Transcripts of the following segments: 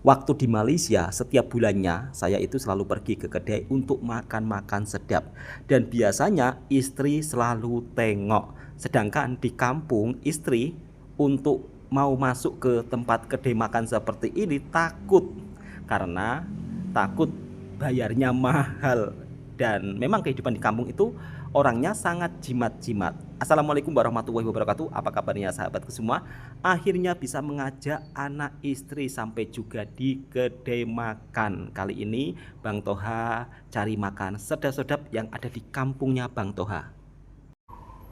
Waktu di Malaysia, setiap bulannya saya itu selalu pergi ke kedai untuk makan-makan sedap. Dan biasanya istri selalu tengok. Sedangkan di kampung, istri untuk mau masuk ke tempat kedai makan seperti ini takut. Karena takut bayarnya mahal. Dan memang kehidupan di kampung itu orangnya sangat jimat-jimat. Assalamualaikum warahmatullahi wabarakatuh. Apa kabarnya sahabatku semua? Akhirnya bisa mengajak anak istri sampai juga di kedai makan. Kali ini Bang Toha cari makan sedap-sedap yang ada di kampungnya Bang Toha.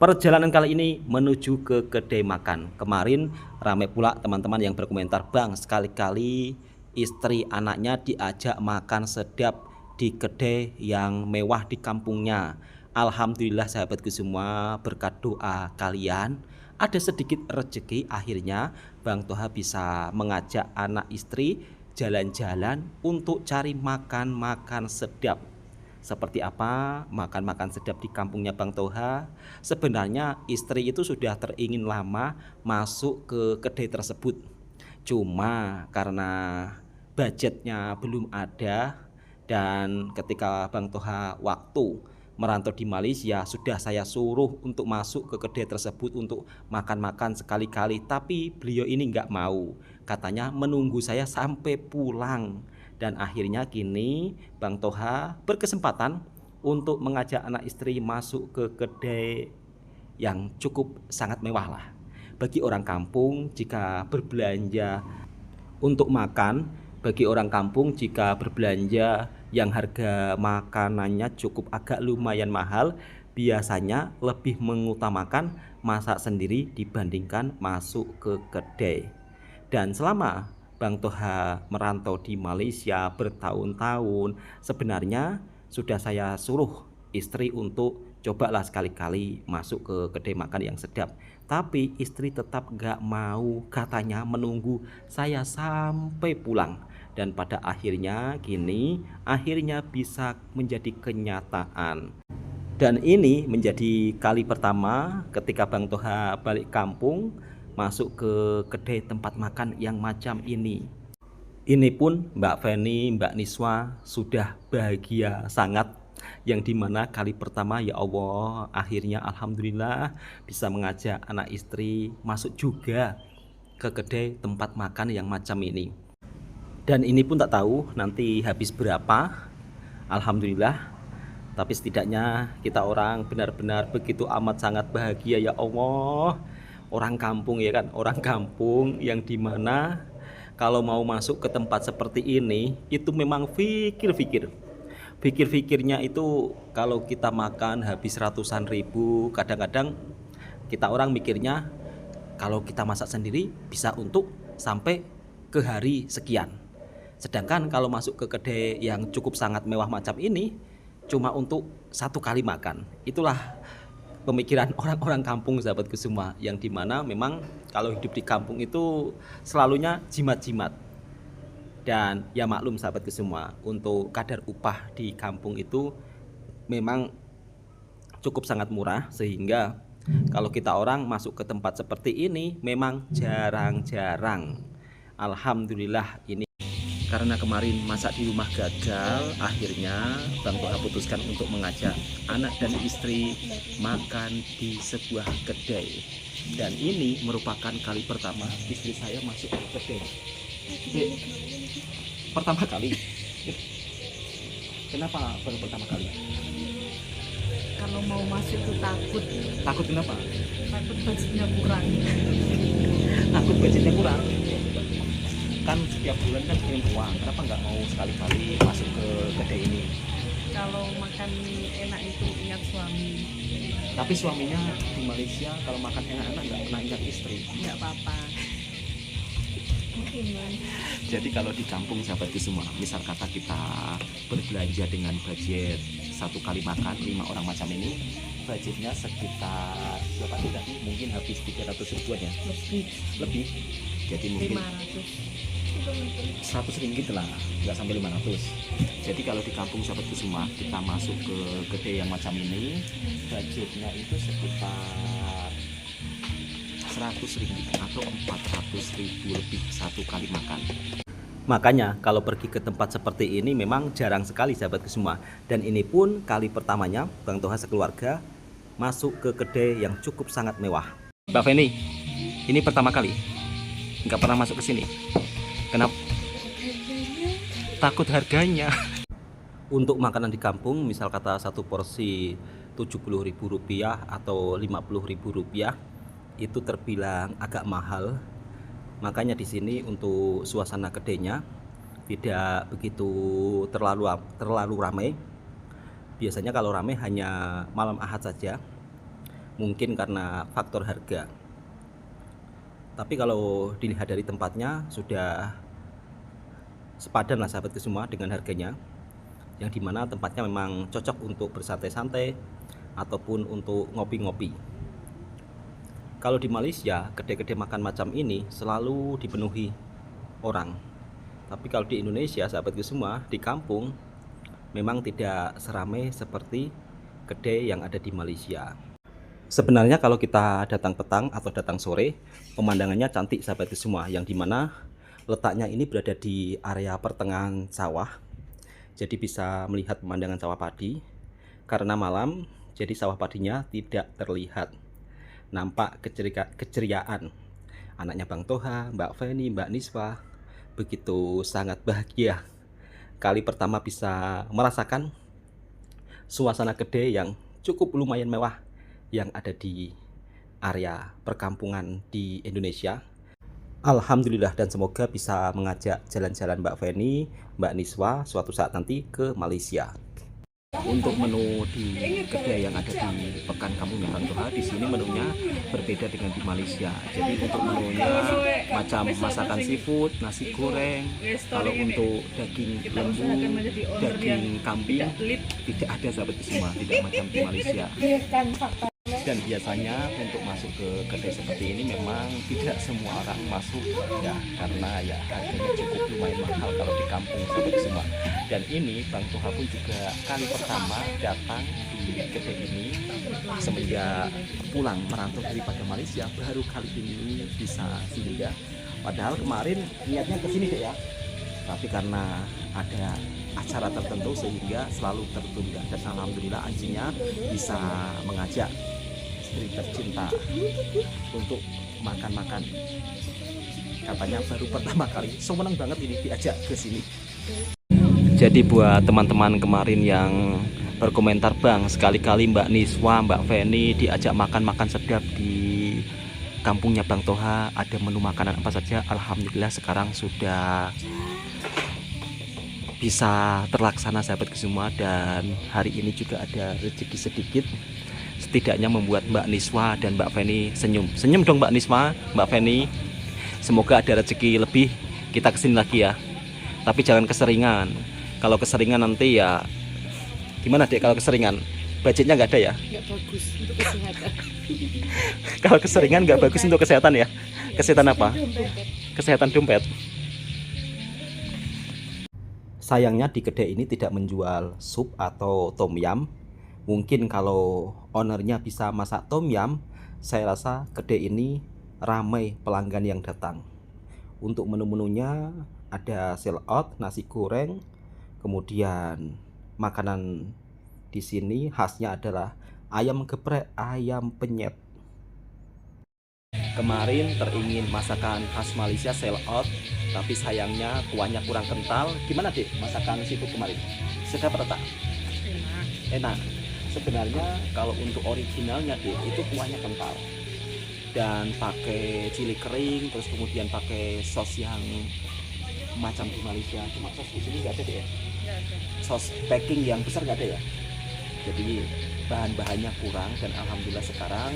Perjalanan kali ini menuju ke kedai makan. Kemarin ramai pula teman-teman yang berkomentar, Bang, sekali-kali istri anaknya diajak makan sedap di kedai yang mewah di kampungnya. Alhamdulillah sahabatku semua, berkat doa kalian ada sedikit rezeki, akhirnya Bang Toha bisa mengajak anak istri jalan-jalan untuk cari makan-makan sedap. Seperti apa makan-makan sedap di kampungnya Bang Toha? Sebenarnya istri itu sudah teringin lama masuk ke kedai tersebut. Cuma karena budgetnya belum ada, dan ketika Bang Toha waktu merantau di Malaysia sudah saya suruh untuk masuk ke kedai tersebut untuk makan-makan sekali-kali, tapi beliau ini nggak mau, katanya menunggu saya sampai pulang. Dan akhirnya kini Bang Toha berkesempatan untuk mengajak anak istri masuk ke kedai yang cukup sangat mewah lah. Bagi orang kampung jika berbelanja untuk makan, bagi orang kampung jika berbelanja yang harga makanannya cukup agak lumayan mahal, biasanya lebih mengutamakan masak sendiri dibandingkan masuk ke kedai. Dan selama Bang Toha merantau di Malaysia bertahun-tahun, sebenarnya sudah saya suruh istri untuk cobalah sekali-kali masuk ke kedai makan yang sedap. Tapi istri tetap gak mau, katanya menunggu saya sampai pulang. Dan pada akhirnya kini akhirnya bisa menjadi kenyataan. Dan ini menjadi kali pertama ketika Bang Toha balik kampung masuk ke kedai tempat makan yang macam ini. Ini pun Mbak Feni, Mbak Niswa sudah bahagia sangat, yang dimana kali pertama ya Allah akhirnya alhamdulillah bisa mengajak anak istri masuk juga ke kedai tempat makan yang macam ini. Dan ini pun tak tahu nanti habis berapa, alhamdulillah. Tapi setidaknya kita orang benar-benar begitu amat sangat bahagia ya Allah. Orang kampung ya kan, orang kampung yang dimana kalau mau masuk ke tempat seperti ini itu memang pikirnya itu kalau kita makan habis ratusan ribu, kadang-kadang kita orang mikirnya kalau kita masak sendiri bisa untuk sampai ke hari sekian. Sedangkan kalau masuk ke kedai yang cukup sangat mewah macam ini cuma untuk satu kali makan. Itulah pemikiran orang-orang kampung sahabatku semua, yang dimana memang kalau hidup di kampung itu selalunya jimat-jimat. Dan ya maklum sahabatku semua, untuk kadar upah di kampung itu memang cukup sangat murah, sehingga kalau kita orang masuk ke tempat seperti ini memang jarang-jarang. Alhamdulillah ini karena kemarin masak di rumah gagal, akhirnya Bang Toha putuskan untuk mengajak anak dan istri makan di sebuah kedai. Dan ini merupakan kali pertama istri saya masuk ke kedai. Pertama kali. Kenapa baru pertama kali? Kalau mau masuk tuh takut. Takut kenapa? Takut budgetnya kurang. Takut budgetnya kurang. Kan setiap bulan kan kirim uang, kenapa nggak mau sekali-kali masuk ke kedai ini? Kalau makan enak itu ingat suami. Tapi suaminya di Malaysia kalau makan enak-enak nggak pernah ingat istri. Nggak apa-apa. Jadi kalau di kampung sahabatku semua, misal kata kita berbelanja dengan budget satu kali makan 5 orang macam ini, budgetnya sekitar berapa tadi? Mungkin habis 300 ribuan ya? Lebih. Jadi mungkin 100 ringgit lah, nggak sampai 500. Jadi kalau di kampung sahabatku semua, kita masuk ke kedai yang macam ini, budgetnya itu sekitar 100 ringgit atau 400 ribu lebih satu kali makan. Makanya kalau pergi ke tempat seperti ini memang jarang sekali sahabatku semua. Dan ini pun kali pertamanya Bang Toha sekeluarga masuk ke kedai yang cukup sangat mewah. Mbak Feni, ini pertama kali? Nggak pernah masuk ke sini? Kenapa? Takut harganya. Untuk makanan di kampung, misal kata satu porsi Rp70.000 atau Rp50.000, itu terbilang agak mahal. Makanya di sini untuk suasana kedainya tidak begitu terlalu ramai. Biasanya kalau ramai hanya malam Ahad saja. Mungkin karena faktor harga. Tapi kalau dilihat dari tempatnya sudah sepadan lah sahabatku semua dengan harganya. Yang dimana tempatnya memang cocok untuk bersantai-santai ataupun untuk ngopi-ngopi. Kalau di Malaysia, kedai-kedai makan macam ini selalu dipenuhi orang. Tapi kalau di Indonesia, sahabatku semua, di kampung memang tidak seramai seperti kedai yang ada di Malaysia. Sebenarnya kalau kita datang petang atau datang sore, pemandangannya cantik sahabatku semua, yang dimana letaknya ini berada di area pertengahan sawah. Jadi bisa melihat pemandangan sawah padi. Karena malam, jadi sawah padinya tidak terlihat. Nampak keceriaan anaknya Bang Toha, Mbak Feni, Mbak Niswa begitu sangat bahagia kali pertama bisa merasakan suasana kedai yang cukup lumayan mewah yang ada di area perkampungan di Indonesia. Alhamdulillah, dan semoga bisa mengajak jalan-jalan Mbak Feni, Mbak Niswa suatu saat nanti ke Malaysia. Untuk menu di kedai yang ada di Pekan Kampungnya Bang Toha, di sini menunya berbeda dengan di Malaysia. Jadi untuk menunya macam masakan seafood, nasi goreng. Kalau untuk daging lembu, daging kambing tidak ada sahabatku semua, tidak macam di Malaysia. Dan biasanya untuk masuk ke kedai seperti ini memang tidak semua orang masuk ya, karena ya harganya cukup lumayan mahal kalau di kampung sahabatku semua. Dan ini Bang Toha pun juga kali pertama datang di kedai ini semenjak pulang merantau daripada Malaysia, baru kali ini bisa singgah. Padahal kemarin niatnya ke sini deh ya, tapi karena ada acara tertentu sehingga selalu tertunda. Dan alhamdulillah anjingnya bisa mengajak istri tercinta untuk makan-makan. Katanya baru pertama kali, seneng banget ini diajak ke sini. Jadi buat teman-teman kemarin yang berkomentar, Bang, sekali-kali Mbak Niswa, Mbak Feni diajak makan-makan sedap di kampungnya Bang Toha, ada menu makanan apa saja? Alhamdulillah sekarang sudah bisa terlaksana sahabatku semua, dan hari ini juga ada rezeki sedikit, setidaknya membuat Mbak Niswa dan Mbak Feni senyum. Senyum dong Mbak Niswa, Mbak Feni. Semoga ada rezeki lebih, kita kesini lagi ya. Tapi jangan keseringan. Kalau keseringan nanti ya gimana dek, kalau keseringan budgetnya nggak ada ya? Nggak bagus untuk kesehatan. Kalau keseringan nggak bagus untuk kesehatan ya? Kesehatan apa? Kesehatan dompet. Sayangnya di kedai ini tidak menjual sup atau tom yum. Mungkin kalau ownernya bisa masak tom yum, saya rasa kedai ini ramai pelanggan yang datang. Untuk menu-menunya ada selot, nasi goreng, kemudian makanan di sini khasnya adalah ayam geprek, ayam penyet. Kemarin teringin masakan khas Malaysia selot, tapi sayangnya kuahnya kurang kental. Gimana dek masakan seafood kemarin? Sedap atau tak? Enak. Sebenarnya kalau untuk originalnya dek itu kuahnya kental dan pakai cili kering, terus kemudian pakai sos yang macam di Malaysia. Cuma sos di sini nggak ada deh ya? Sos packing yang besar nggak ada ya? Jadi bahan-bahannya kurang, dan alhamdulillah sekarang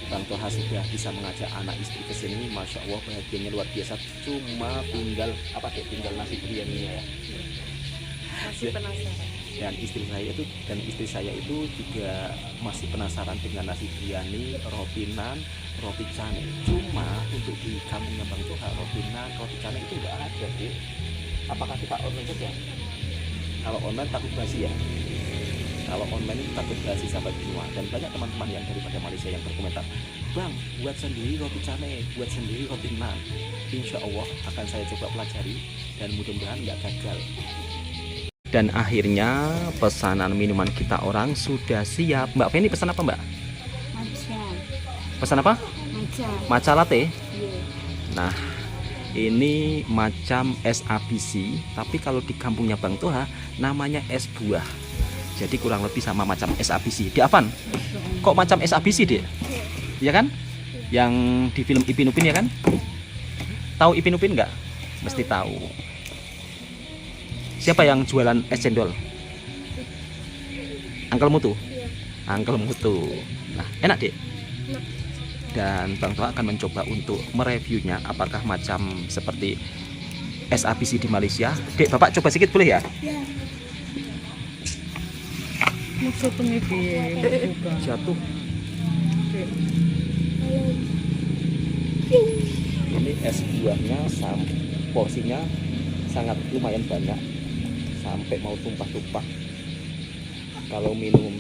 Bang Toha sudah bisa mengajak anak istri ke sini. Masya Allah bahagianya luar biasa. Cuma tinggal apa deh? Tinggal nasi biryani ya. Masih penasaran. Dan istri saya itu juga masih penasaran dengan nasi biryani, roti nan, roti canai. Cuma untuk di kampungnya Bang Toha, roti nan, roti canai itu nggak ada deh. Apakah kita online saja? Kalau online takut basi ya. Kalau online itu takut basi sahabat semua. Dan banyak teman-teman yang daripada Malaysia yang berkomentar, Bang, buat sendiri roti canai, buat sendiri roti naan. Insya Allah akan saya coba pelajari dan mudah-mudahan nggak gagal. Dan akhirnya pesanan minuman kita orang sudah siap. Mbak Feni pesan apa Mbak? Matcha. Pesan apa? Matcha. Matcha latte. Iya. Nah, ini macam es ABC, tapi kalau di kampungnya Bang Toha namanya es buah. Jadi kurang lebih sama macam es ABC. Di Avan, kok macam es ABC deh? Iya kan? Yang di film Ipin Upin ya kan? Tahu Ipin Upin nggak? Mesti tahu. Siapa yang jualan es cendol? Uncle Mutu. Uncle Mutu. Nah, enak deh. Dan Bang Toha akan mencoba untuk mereviewnya apakah macam seperti es ABC di Malaysia. Dek, Bapak coba sedikit boleh ya? Maksud pengipin bukan. Jatuh. Ini es buahnya porsinya sangat lumayan banyak sampai mau tumpah-tumpah. Kalau minum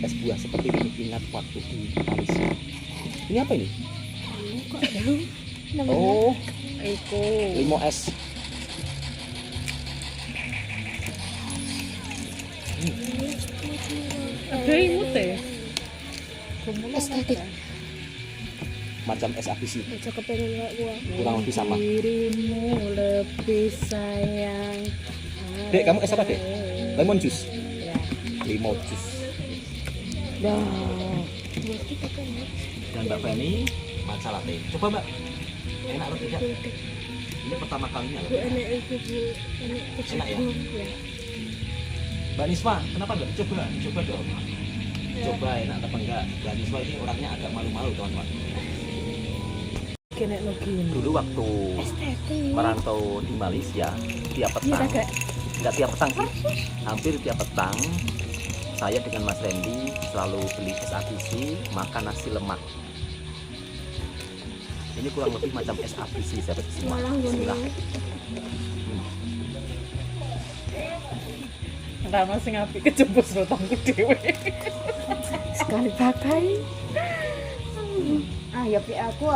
es buah seperti ini ingat waktu di Malaysia. Ini apa ini? Oh, Eko. limo es. Ada imut ya? Estetik. Macam es ABC. Baca kepengen gak gua. Kurang lebih sama. Dirimu lebih sayang. Dek, kamu es apa, Dek? Lemon juice. Ya. Lemon juice. Dah. Dan Mbak Feni matcha latte. Coba Mbak. Enak atau tidak? Ini pertama kalinya loh. Enak itu. Enak ya? Mbak Niswa, kenapa enggak coba? Coba dong. Coba enak apa enggak? Mbak Niswa ini orangnya agak malu-malu teman-teman. Kena login. Dulu waktu merantau di Malaysia, tiap petang, enggak tiap petang sih, hampir tiap petang, saya dengan Mas Randy selalu beli es ABC, makan nasi lemak. Ini kurang lebih macam es ABC, sahabat semua. Bismillah. Enggak masih ngapi kejebus rotongku dewe. Sekali pakai. Ah, ya pi aku.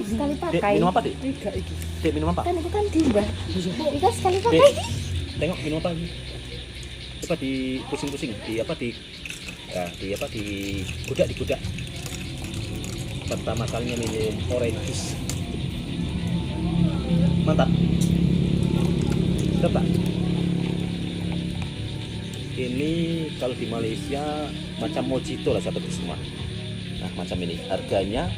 Sekali Dek, pakai. minum apa, Dek? Tiga iki. Dek, minum apa? Kan itu kan dimbah. Itu sekali Dek, pakai. tengok minum apa ini? Coba di pusing-pusing, di apa di ya, digodak. Pertama kalinya minum orange juice. Mantap. Coba. Ini kalau di Malaysia macam mojito lah sahabat semua. Nah, macam ini harganya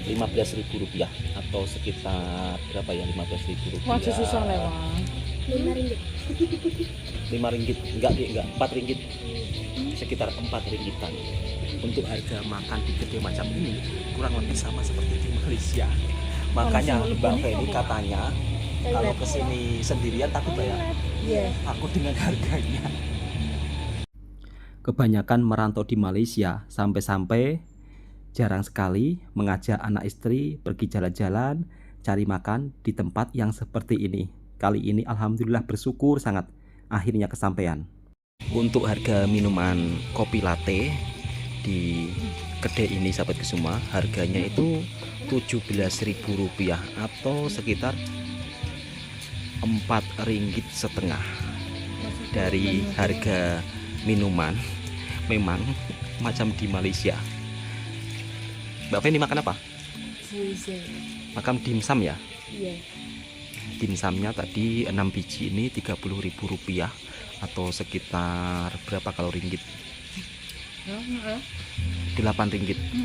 Rp15.000 atau sekitar berapa ya, Rp15.000? Wah, susah lewat. RM5. RM5 enggak RM4, sekitar RM4. Untuk harga makan di kedai macam ini kurang lebih sama seperti di Malaysia. Makanya Mbak Feni katanya kalau kesini sendirian takut bayar. Iya. Aku dengan harganya. Kebanyakan merantau di Malaysia sampai-sampai jarang sekali mengajak anak istri pergi jalan-jalan cari makan di tempat yang seperti ini. Kali ini alhamdulillah bersyukur sangat akhirnya kesampaian. Untuk harga minuman kopi latte di kedai ini sahabat semua, harganya itu Rp17.000 atau sekitar RM4,5 dari harga minuman. Memang macam di Malaysia. Mbak Feni makan apa? Makan dimsum ya? Iya. Dimsumnya tadi 6 biji ini Rp30.000 atau sekitar berapa kalau ringgit? Rp8.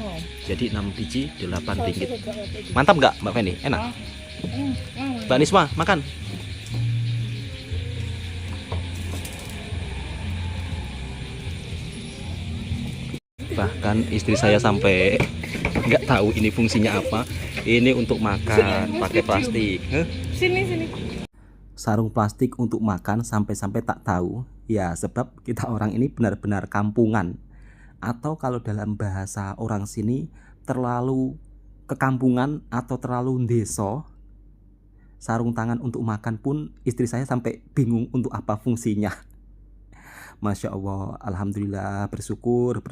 Oh. Jadi 6 biji Rp8. Mantap nggak Mbak Feni? Enak? Mbak Niswa makan? Bahkan istri saya sampai nggak tahu ini fungsinya apa. Ini untuk makan pakai plastik. Sini. Sarung plastik untuk makan sampai-sampai tak tahu. Ya sebab kita orang ini benar-benar kampungan. Atau kalau dalam bahasa orang sini terlalu kekampungan atau terlalu ndeso. Sarung tangan untuk makan pun istri saya sampai bingung untuk apa fungsinya. Masya Allah, alhamdulillah, bersyukur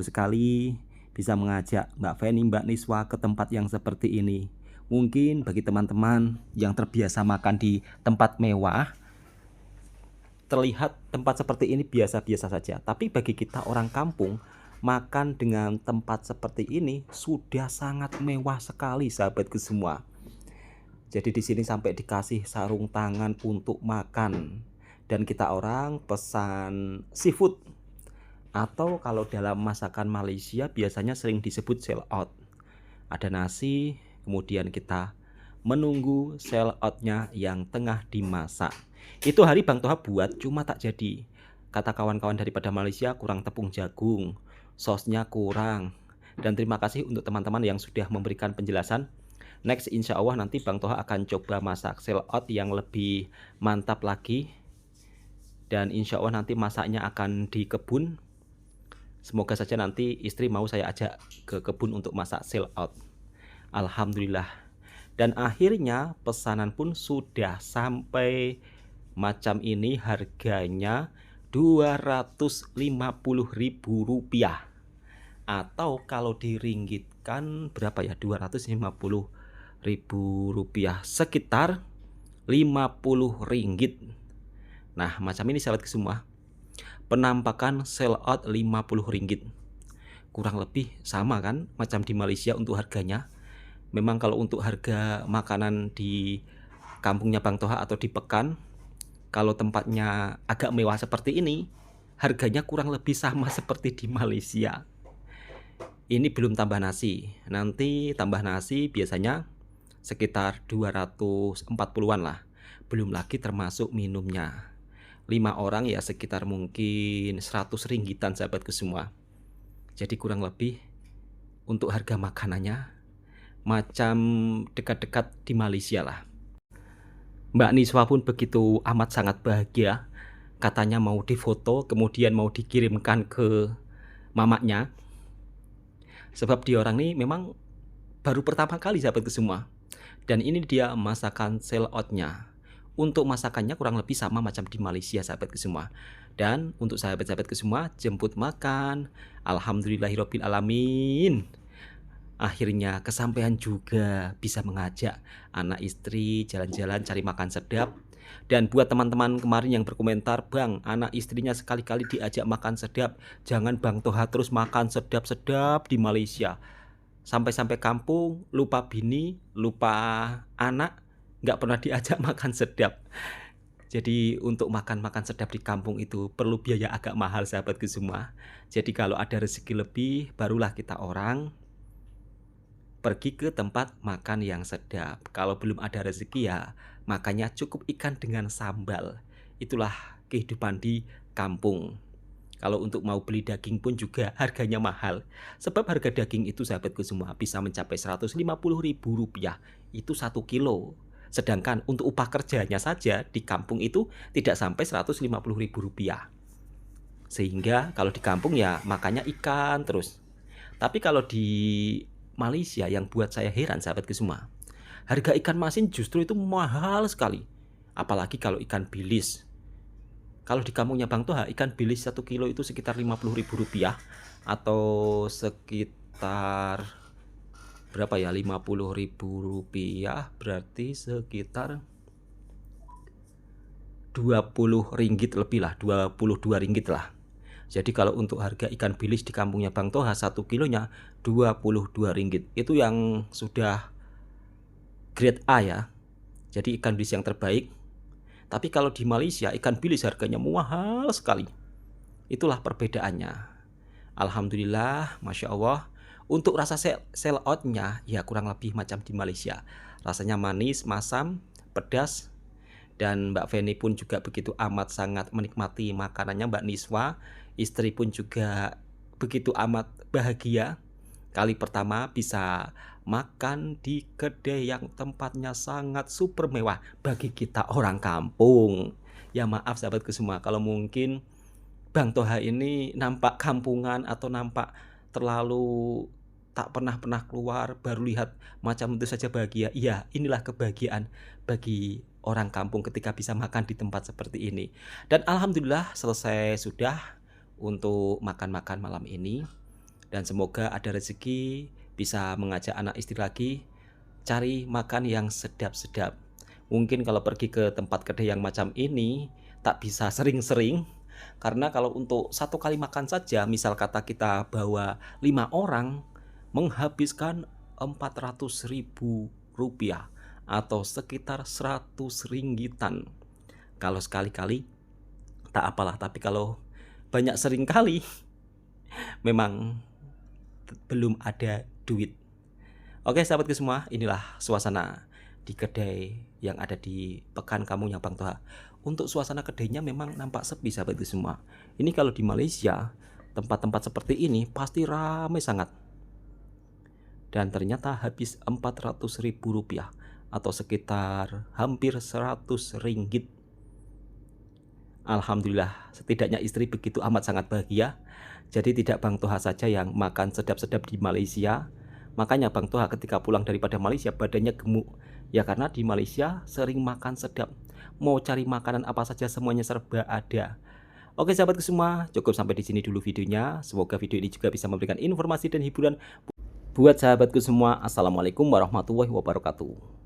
sekali bisa mengajak Mbak Feni, Mbak Niswa ke tempat yang seperti ini. Mungkin bagi teman-teman yang terbiasa makan di tempat mewah, terlihat tempat seperti ini biasa-biasa saja. Tapi bagi kita orang kampung, makan dengan tempat seperti ini sudah sangat mewah sekali sahabatku semua. Jadi di sini sampai dikasih sarung tangan untuk makan. Dan kita orang pesan seafood. Atau kalau dalam masakan Malaysia biasanya sering disebut sell out. Ada nasi, kemudian kita menunggu sell outnya yang tengah dimasak. Itu hari Bang Toha buat cuma tak jadi. Kata kawan-kawan daripada Malaysia kurang tepung jagung, sosnya kurang. Dan terima kasih untuk teman-teman yang sudah memberikan penjelasan. Next insya Allah nanti Bang Toha akan coba masak sell out yang lebih mantap lagi. Dan insya Allah nanti masaknya akan di kebun. Semoga saja nanti istri mau saya ajak ke kebun untuk masak sell out. Alhamdulillah. Dan akhirnya pesanan pun sudah sampai. Macam ini harganya Rp250.000. Atau kalau diringgitkan berapa ya? Rp250.000 sekitar Rp50. Nah macam ini sahabat semua, penampakan sell out Rp50. Kurang lebih sama kan macam di Malaysia untuk harganya. Memang kalau untuk harga makanan di kampungnya Bang Toha atau di Pekan, kalau tempatnya agak mewah seperti ini, harganya kurang lebih sama seperti di Malaysia. Ini belum tambah nasi. Nanti tambah nasi biasanya sekitar 240-an lah. Belum lagi termasuk minumnya. 5 orang ya sekitar mungkin 100 ringgitan sahabatku semua. Jadi kurang lebih untuk harga makanannya macam dekat-dekat di Malaysia lah. Mbak Niswa pun begitu amat sangat bahagia. Katanya mau difoto kemudian mau dikirimkan ke mamanya. Sebab dia orang ini memang baru pertama kali sahabatku semua. Dan ini dia masakan sell outnya. Untuk masakannya kurang lebih sama macam di Malaysia sahabatku semua. Dan untuk sahabat-sahabatku semua jemput makan. Alhamdulillahirabbil alamin. Akhirnya kesampaian juga, bisa mengajak anak istri jalan-jalan cari makan sedap. Dan buat teman-teman kemarin yang berkomentar, Bang, anak istrinya sekali-kali diajak makan sedap, jangan Bang Toha terus makan sedap-sedap di Malaysia. Sampai-sampai kampung, lupa bini, lupa anak, nggak pernah diajak makan sedap. Jadi untuk makan-makan sedap di kampung itu perlu biaya agak mahal sahabatku semua. Jadi kalau ada rezeki lebih, barulah kita orang pergi ke tempat makan yang sedap. Kalau belum ada rezeki ya makanya cukup ikan dengan sambal. Itulah kehidupan di kampung. Kalau untuk mau beli daging pun juga harganya mahal. Sebab harga daging itu sahabatku semua bisa mencapai Rp150.000. Itu 1 kilo. Sedangkan untuk upah kerjanya saja di kampung itu tidak sampai Rp150.000. Sehingga kalau di kampung ya makannya ikan terus. Tapi kalau di Malaysia yang buat saya heran sahabatku semua, harga ikan masin justru itu mahal sekali. Apalagi kalau ikan bilis. Kalau di kampungnya Bang Toha ikan bilis 1 kilo itu sekitar Rp50.000. Atau sekitar berapa ya, Rp50.000 berarti sekitar 20 ringgit lebih lah, 22 ringgit lah. Jadi kalau untuk harga ikan bilis di kampungnya Bang Toha 1 kilonya 22 ringgit. Itu yang sudah grade A ya. Jadi ikan bilis yang terbaik. Tapi kalau di Malaysia ikan bilis harganya mahal sekali. Itulah perbedaannya. Alhamdulillah, Masya Allah. Untuk rasa sell outnya ya kurang lebih macam di Malaysia. Rasanya manis, masam, pedas. Dan Mbak Feni pun juga begitu amat sangat menikmati makanannya. Mbak Niswa, istri pun juga begitu amat bahagia. Kali pertama bisa makan di kedai yang tempatnya sangat super mewah bagi kita orang kampung. Ya maaf sahabatku semua, kalau mungkin Bang Toha ini nampak kampungan atau nampak terlalu tak pernah keluar, baru lihat macam itu saja bahagia. Iya, inilah kebahagiaan bagi orang kampung ketika bisa makan di tempat seperti ini. Dan alhamdulillah selesai sudah untuk makan-makan malam ini. Dan semoga ada rezeki bisa mengajak anak istri lagi cari makan yang sedap-sedap. Mungkin kalau pergi ke tempat kedai yang macam ini tak bisa sering-sering, karena kalau untuk satu kali makan saja, misal kata kita bawa 5 orang, menghabiskan 400.000 rupiah atau sekitar 100 ringgitan. Kalau sekali-kali tak apalah, tapi kalau banyak sering kali memang belum ada duit. Oke sahabatku semua, inilah suasana di kedai yang ada di Pekan Kampungnya Bang Toha. Untuk suasana kedainya memang nampak sepi sahabatku semua. Ini kalau di Malaysia, tempat-tempat seperti ini pasti ramai sangat. Dan ternyata habis 400.000 rupiah atau sekitar hampir 100 ringgit. Alhamdulillah, setidaknya istri begitu amat sangat bahagia. Jadi tidak Bang Toha saja yang makan sedap-sedap di Malaysia. Makanya Bang Toha ketika pulang daripada Malaysia badannya gemuk. Ya karena di Malaysia sering makan sedap. Mau cari makanan apa saja semuanya serba ada. Oke sahabatku semua, cukup sampai di sini dulu videonya. Semoga video ini juga bisa memberikan informasi dan hiburan buat sahabatku semua. Assalamualaikum warahmatullahi wabarakatuh.